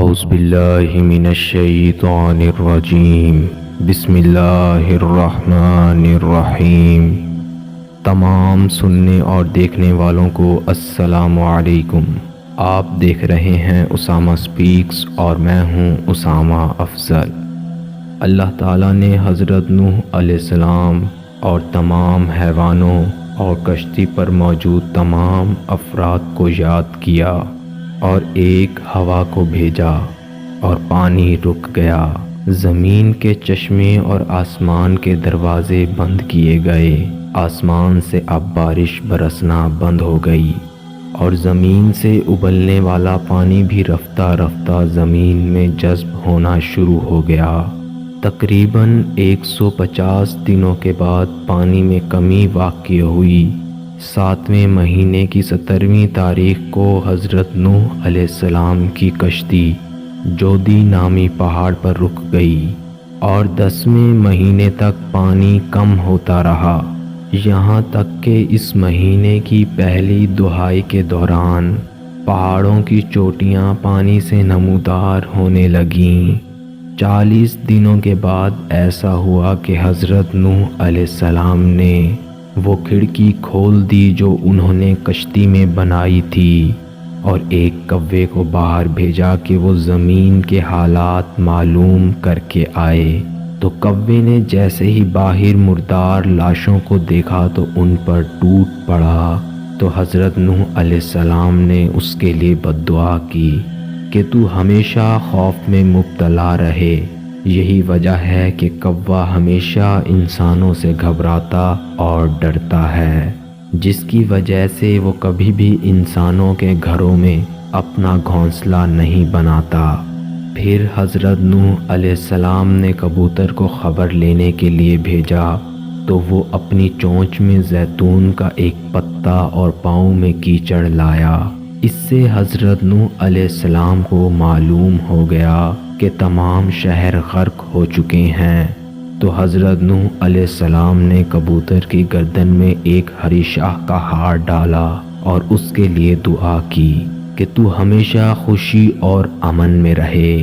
اعوذ باللہ من الشیطان الرجیم بسم اللہ الرحمن الرحیم۔ تمام سننے اور دیکھنے والوں کو السلام علیکم۔ آپ دیکھ رہے ہیں اسامہ سپیکس اور میں ہوں اسامہ افضل۔ اللہ تعالیٰ نے حضرت نوح علیہ السلام اور تمام حیوانوں اور کشتی پر موجود تمام افراد کو یاد کیا اور ایک ہوا کو بھیجا اور پانی رک گیا، زمین کے چشمے اور آسمان کے دروازے بند کیے گئے، آسمان سے اب بارش برسنا بند ہو گئی اور زمین سے ابلنے والا پانی بھی رفتہ رفتہ زمین میں جذب ہونا شروع ہو گیا۔ تقریباً 150 دنوں کے بعد پانی میں کمی واقع ہوئی۔ 7ویں مہینے کی 17ویں تاریخ کو حضرت نوح علیہ السلام کی کشتی جودی نامی پہاڑ پر رک گئی اور 10ویں مہینے تک پانی کم ہوتا رہا، یہاں تک کہ اس مہینے کی پہلی دہائی کے دوران پہاڑوں کی چوٹیاں پانی سے نمودار ہونے لگیں۔ 40 دنوں کے بعد ایسا ہوا کہ حضرت نوح علیہ السلام نے وہ کھڑکی کھول دی جو انہوں نے کشتی میں بنائی تھی اور ایک کوے کو باہر بھیجا کہ وہ زمین کے حالات معلوم کر کے آئے۔ تو کوے نے جیسے ہی باہر مردار لاشوں کو دیکھا تو ان پر ٹوٹ پڑا۔ تو حضرت نوح علیہ السلام نے اس کے لیے بد دعا کی کہ تو ہمیشہ خوف میں مبتلا رہے۔ یہی وجہ ہے کہ کوا ہمیشہ انسانوں سے گھبراتا اور ڈرتا ہے، جس کی وجہ سے وہ کبھی بھی انسانوں کے گھروں میں اپنا گھونسلہ نہیں بناتا۔ پھر حضرت نوح علیہ السلام نے کبوتر کو خبر لینے کے لیے بھیجا تو وہ اپنی چونچ میں زیتون کا ایک پتا اور پاؤں میں کیچڑ لایا۔ اس سے حضرت نوح علیہ السلام کو معلوم ہو گیا کہ تمام شہر غرق ہو چکے ہیں۔ تو حضرت نوح علیہ السلام نے کبوتر کی گردن میں ایک ہری شاخ کا ہار ڈالا اور اس کے لیے دعا کی کہ تو ہمیشہ خوشی اور امن میں رہے۔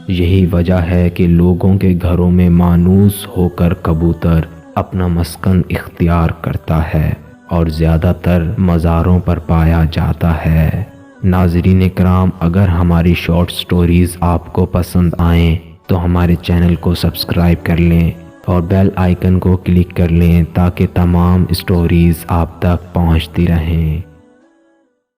یہی وجہ ہے کہ لوگوں کے گھروں میں مانوس ہو کر کبوتر اپنا مسکن اختیار کرتا ہے اور زیادہ تر مزاروں پر پایا جاتا ہے۔ ناظرین کرام، اگر ہماری شارٹ سٹوریز آپ کو پسند آئیں تو ہمارے چینل کو سبسکرائب کر لیں اور بیل آئیکن کو کلک کر لیں تاکہ تمام سٹوریز آپ تک پہنچتی رہیں۔